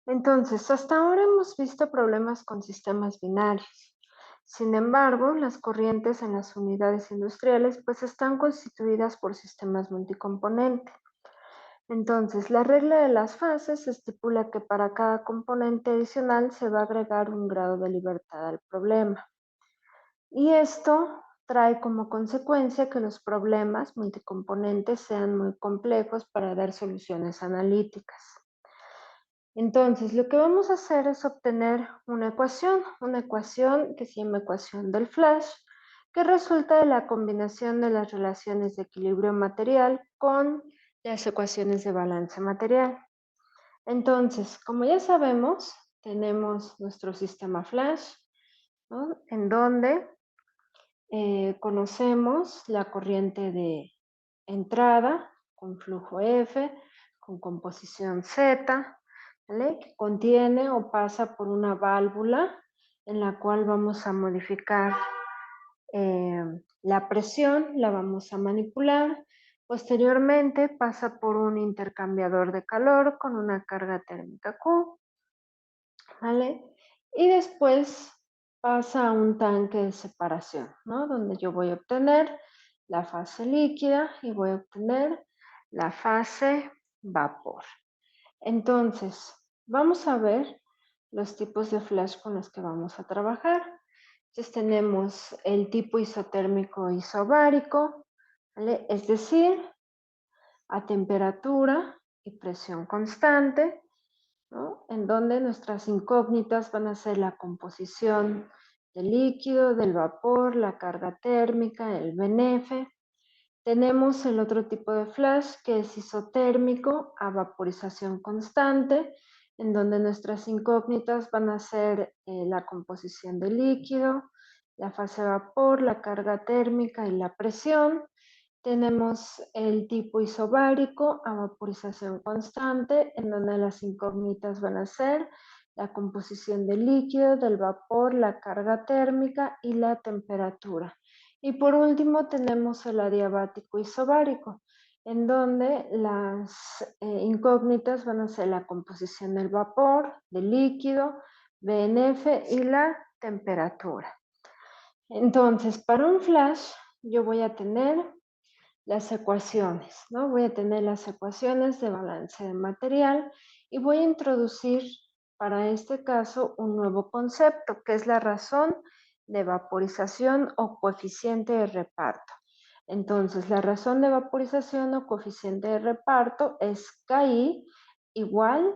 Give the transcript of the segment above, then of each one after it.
Entonces, hasta ahora hemos visto problemas con sistemas binarios. Sin embargo, las corrientes en las unidades industriales pues están constituidas por sistemas multicomponente. Entonces, la regla de las fases estipula que para cada componente adicional se va a agregar un grado de libertad al problema. Y esto trae como consecuencia que los problemas multicomponentes sean muy complejos para dar soluciones analíticas. Entonces, lo que vamos a hacer es obtener una ecuación que se llama ecuación del flash, que resulta de la combinación de las relaciones de equilibrio material con las ecuaciones de balance material. Entonces, como ya sabemos, tenemos nuestro sistema flash, ¿no? En donde conocemos la corriente de entrada con flujo F, con composición Z, ¿vale? Que contiene o pasa por una válvula en la cual vamos a modificar la presión, la vamos a manipular. Posteriormente pasa por un intercambiador de calor con una carga térmica Q, ¿vale? Y después pasa a un tanque de separación, ¿no? Donde yo voy a obtener la fase líquida y voy a obtener la fase vapor. Entonces, vamos a ver los tipos de flash con los que vamos a trabajar. Entonces tenemos el tipo isotérmico isobárico, ¿vale? Es decir, a temperatura y presión constante, ¿no? En donde nuestras incógnitas van a ser la composición del líquido, del vapor, la carga térmica, el BNF. Tenemos el otro tipo de flash que es isotérmico a vaporización constante, en donde nuestras incógnitas van a ser la composición del líquido, la fase de vapor, la carga térmica y la presión. Tenemos el tipo isobárico a vaporización constante, en donde las incógnitas van a ser la composición del líquido, del vapor, la carga térmica y la temperatura. Y por último tenemos el adiabático isobárico, en donde las incógnitas van a ser la composición del vapor, del líquido, BNF y la temperatura. Entonces, para un flash yo voy a tener las ecuaciones, ¿no? Voy a tener las ecuaciones de balance de material y voy a introducir para este caso un nuevo concepto, que es la razón de vaporización o coeficiente de reparto. Entonces, la razón de vaporización o coeficiente de reparto es KI igual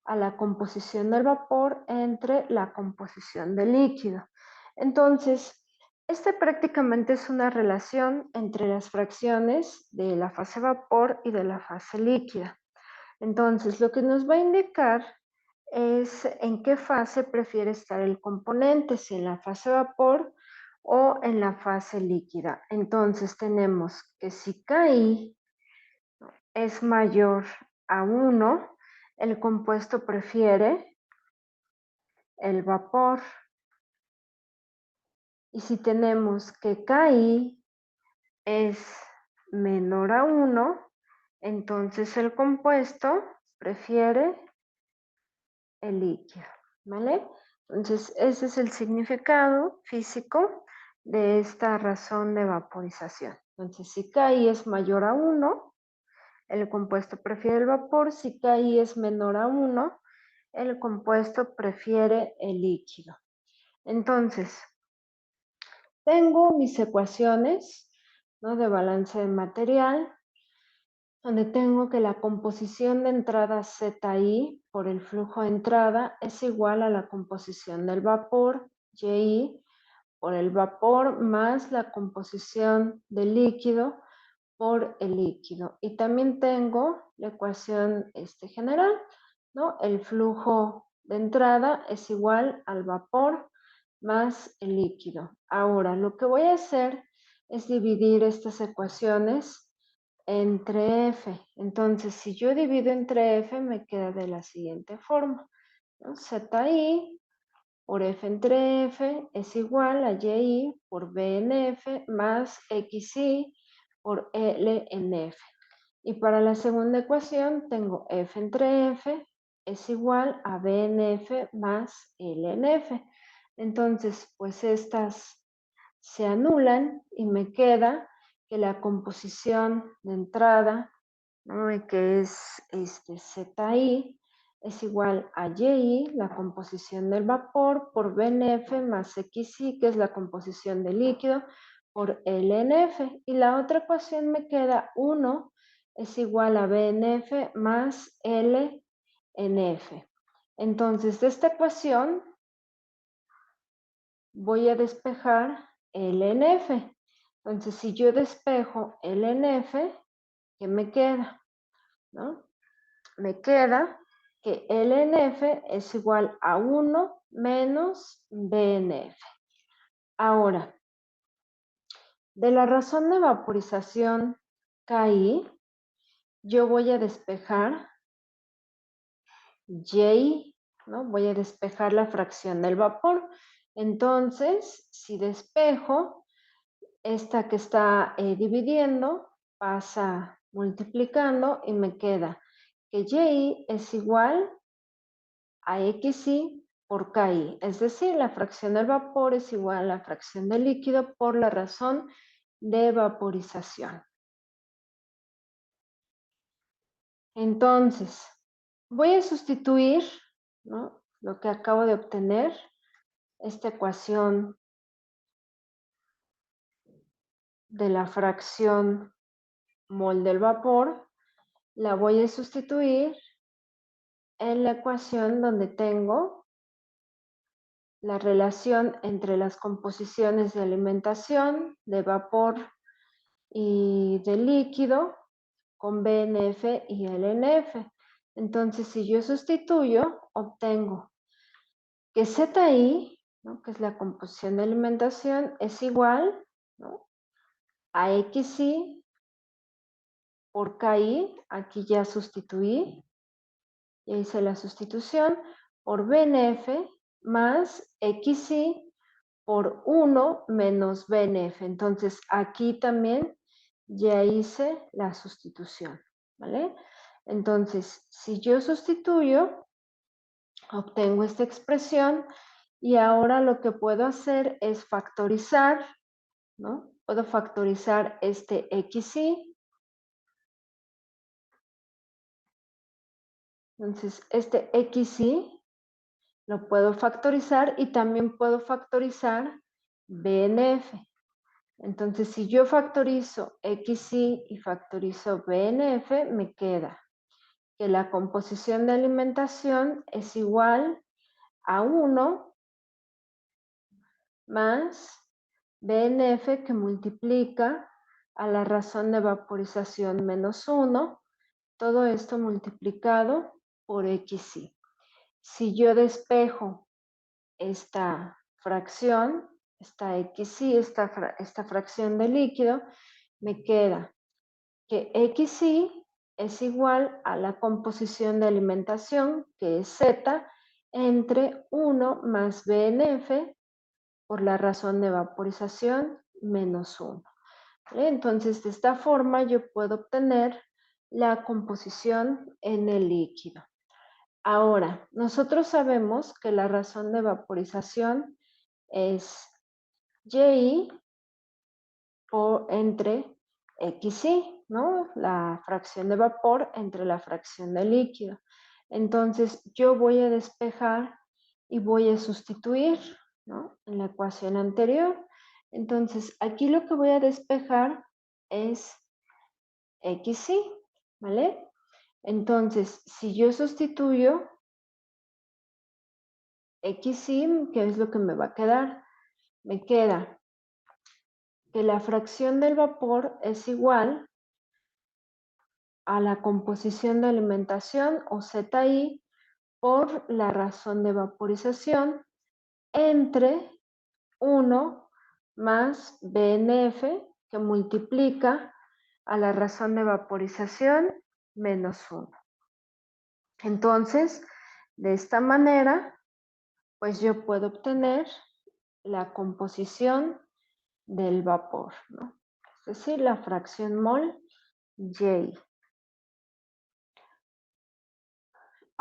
a la composición del vapor entre la composición del líquido. Entonces, este prácticamente es una relación entre las fracciones de la fase vapor y de la fase líquida. Entonces, lo que nos va a indicar es en qué fase prefiere estar el componente, si en la fase vapor o en la fase líquida. Entonces, tenemos que si KI es mayor a 1, el compuesto prefiere el vapor. Y si tenemos que KI es menor a 1, entonces el compuesto prefiere el líquido, ¿vale? Entonces ese es el significado físico de esta razón de vaporización. Entonces si KI es mayor a 1, el compuesto prefiere el vapor. Si KI es menor a 1, el compuesto prefiere el líquido. Entonces, tengo mis ecuaciones, ¿no? De balance de material, donde tengo que la composición de entrada ZI por el flujo de entrada es igual a la composición del vapor, YI, por el vapor más la composición del líquido por el líquido. Y también tengo la ecuación general, ¿no? El flujo de entrada es igual al vapor más el líquido. Ahora, lo que voy a hacer es dividir estas ecuaciones entre F. Entonces, si yo divido entre F, me queda de la siguiente forma, ¿no? ZI por F entre F es igual a YI por B en F más XI por L en F. Y para la segunda ecuación tengo F entre F es igual a BNF más LNF. Entonces, pues estas se anulan y me queda que la composición de entrada, ¿no?, que es ZI, es igual a YI, la composición del vapor, por BNF más XI, que es la composición del líquido, por LNF. Y la otra ecuación me queda 1 es igual a BNF más LNF. Entonces, de esta ecuación voy a despejar LNF. Entonces, si yo despejo LNF, ¿qué me queda? ¿No? Me queda que LNF es igual a 1 menos BNF. Ahora, de la razón de vaporización KI, yo voy a despejar Y, ¿no? Voy a despejar la fracción del vapor. Entonces, si despejo, esta que está dividiendo pasa multiplicando y me queda que Y es igual a XI por KI, es decir, la fracción del vapor es igual a la fracción del líquido por la razón de vaporización. Entonces, voy a sustituir, ¿no?, lo que acabo de obtener, esta ecuación de la fracción mol del vapor, la voy a sustituir en la ecuación donde tengo la relación entre las composiciones de alimentación, de vapor y de líquido con BNF y LNF. Entonces, si yo sustituyo, obtengo que ZI, ¿no?, que es la composición de alimentación, es igual, ¿no?, a XI por KI, aquí ya sustituí, ya hice la sustitución, por BNF más XI por 1 menos BNF. Entonces, aquí también ya hice la sustitución, ¿vale? Entonces, si yo sustituyo, obtengo esta expresión y ahora lo que puedo hacer es factorizar, ¿no? Puedo factorizar este XI. Entonces, este XI lo puedo factorizar y también puedo factorizar BNF. Entonces, si yo factorizo XI y factorizo BNF, me queda que la composición de alimentación es igual a 1 más BNF que multiplica a la razón de vaporización menos 1, todo esto multiplicado por XI. Si yo despejo esta fracción, esta XI, esta fracción de líquido, me queda que XI es igual a la composición de alimentación, que es Z, entre 1 más BNF por la razón de vaporización menos 1. ¿Vale? Entonces, de esta forma yo puedo obtener la composición en el líquido. Ahora, nosotros sabemos que la razón de vaporización es Y entre XI, ¿no? La fracción de vapor entre la fracción de líquido. Entonces, yo voy a despejar y voy a sustituir, ¿no?, en la ecuación anterior. Entonces, aquí lo que voy a despejar es XI, ¿vale? Entonces, si yo sustituyo XI, ¿qué es lo que me va a quedar? Me queda que la fracción del vapor es igual a la composición de alimentación, o ZI, por la razón de vaporización entre 1 más BNF, que multiplica a la razón de vaporización menos 1. Entonces, de esta manera, pues yo puedo obtener la composición del vapor, ¿no? Es decir, la fracción mol Y.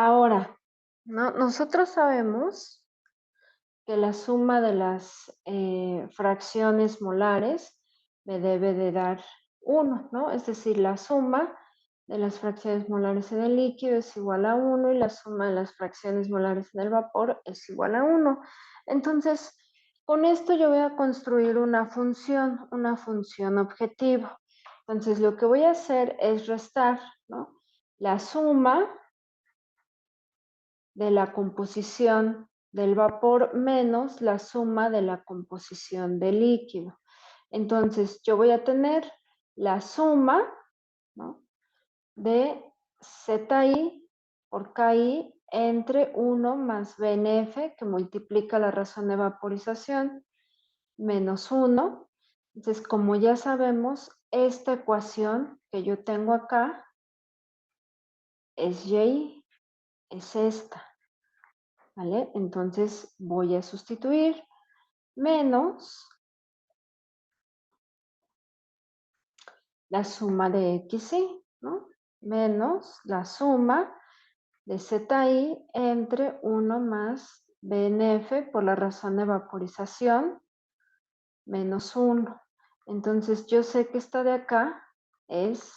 Ahora, nosotros sabemos que la suma de las fracciones molares me debe de dar 1, ¿no? Es decir, la suma de las fracciones molares en el líquido es igual a 1 y la suma de las fracciones molares en el vapor es igual a 1. Entonces, con esto yo voy a construir una función objetiva. Entonces, lo que voy a hacer es restar, ¿no? La suma de la composición del vapor menos la suma de la composición del líquido. Entonces, yo voy a tener la suma, ¿no?, de ZI por KI entre 1 más BNF, que multiplica la razón de vaporización, menos 1. Entonces, como ya sabemos, esta ecuación que yo tengo acá es Y, es esta, ¿vale? Entonces voy a sustituir menos la suma de XY, ¿no? Menos la suma de ZI entre 1 más BNF por la razón de vaporización menos 1. Entonces yo sé que esta de acá es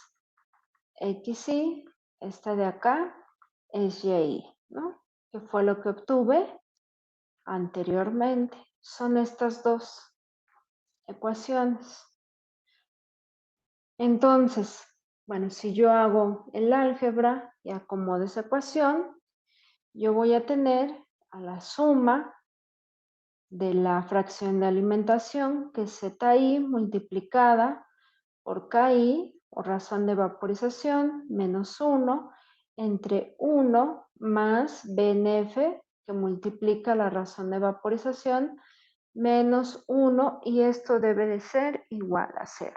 XY, esta de acá es YI, ¿no? Que fue lo que obtuve anteriormente. Son estas dos ecuaciones. Entonces, bueno, si yo hago el álgebra y acomodo esa ecuación, yo voy a tener a la suma de la fracción de alimentación, que es ZI multiplicada por KI, por razón de vaporización, menos 1, entre 1 más BNF, que multiplica la razón de vaporización, menos 1, y esto debe de ser igual a 0.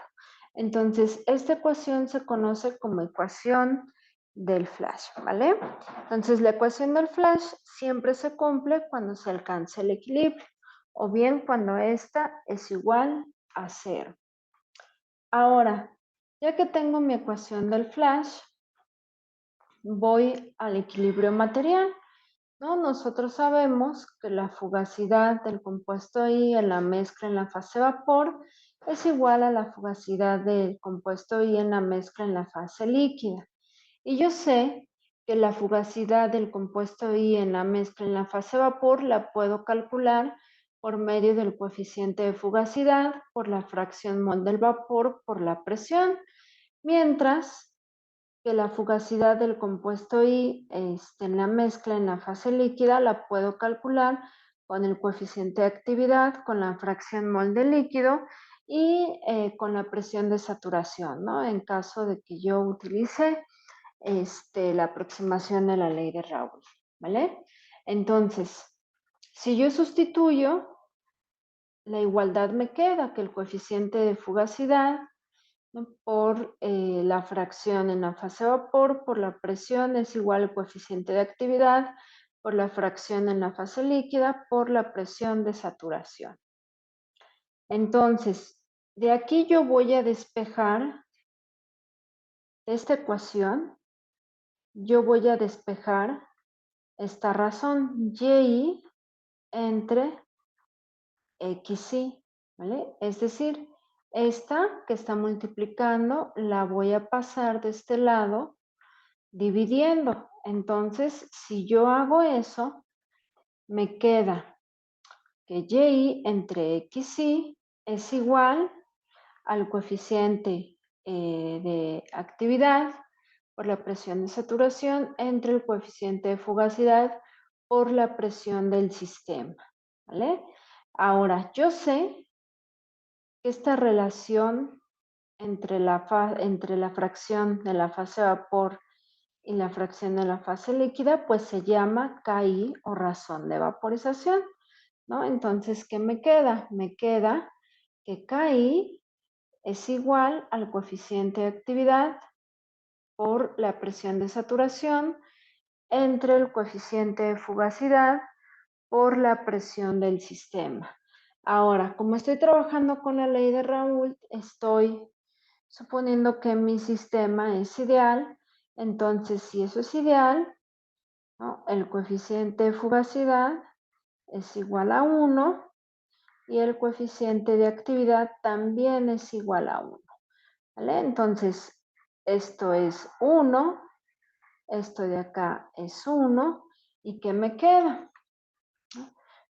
Entonces, esta ecuación se conoce como ecuación del flash, ¿vale? Entonces, la ecuación del flash siempre se cumple cuando se alcance el equilibrio, o bien cuando esta es igual a 0. Ahora, ya que tengo mi ecuación del flash, voy al equilibrio material, ¿no? Nosotros sabemos que la fugacidad del compuesto I en la mezcla en la fase vapor es igual a la fugacidad del compuesto I en la mezcla en la fase líquida. Y yo sé que la fugacidad del compuesto I en la mezcla en la fase vapor la puedo calcular por medio del coeficiente de fugacidad por la fracción mol del vapor por la presión, mientras que la fugacidad del compuesto I en la mezcla en la fase líquida la puedo calcular con el coeficiente de actividad, con la fracción mol de líquido y con la presión de saturación, ¿no? En caso de que yo utilice la aproximación de la ley de Raoult, ¿vale? Entonces, si yo sustituyo, la igualdad me queda que el coeficiente de fugacidad, ¿no?, por la fracción en la fase vapor por la presión es igual al coeficiente de actividad por la fracción en la fase líquida por la presión de saturación. Entonces, de aquí yo voy a despejar esta ecuación, yo voy a despejar esta razón Y entre XY, ¿vale? Es decir, esta que está multiplicando la voy a pasar de este lado dividiendo. Entonces, si yo hago eso, me queda que Y entre XY es igual al coeficiente de actividad por la presión de saturación entre el coeficiente de fugacidad por la presión del sistema, ¿vale? Ahora, yo sé que esta relación entre la fracción de la fase vapor y la fracción de la fase líquida, pues se llama KI o razón de vaporización, ¿no? Entonces, ¿qué me queda? Me queda que KI es igual al coeficiente de actividad por la presión de saturación entre el coeficiente de fugacidad por la presión del sistema. Ahora, como estoy trabajando con la ley de Raoult, estoy suponiendo que mi sistema es ideal. Entonces, si eso es ideal, ¿no? El coeficiente de fugacidad es igual a 1 y el coeficiente de actividad también es igual a 1. ¿Vale? Entonces, esto es 1, esto de acá es 1, ¿y qué me queda?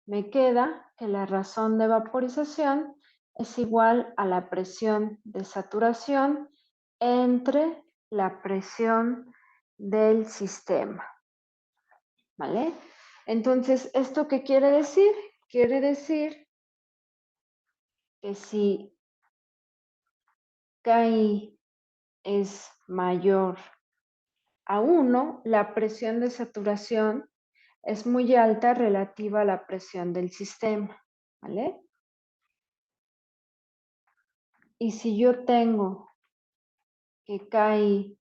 Me queda que la razón de vaporización es igual a la presión de saturación entre la presión del sistema. ¿Vale? Entonces, ¿esto qué quiere decir? Quiere decir que si KI es mayor a 1, la presión de saturación es muy alta relativa a la presión del sistema. ¿Vale? Y si yo tengo que KI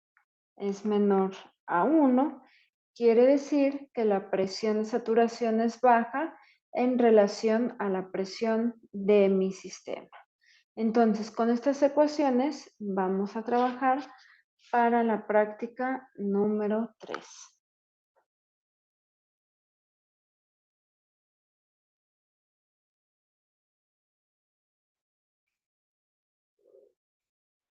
es menor a 1, quiere decir que la presión de saturación es baja en relación a la presión de mi sistema. Entonces, con estas ecuaciones vamos a trabajar para la práctica número 3.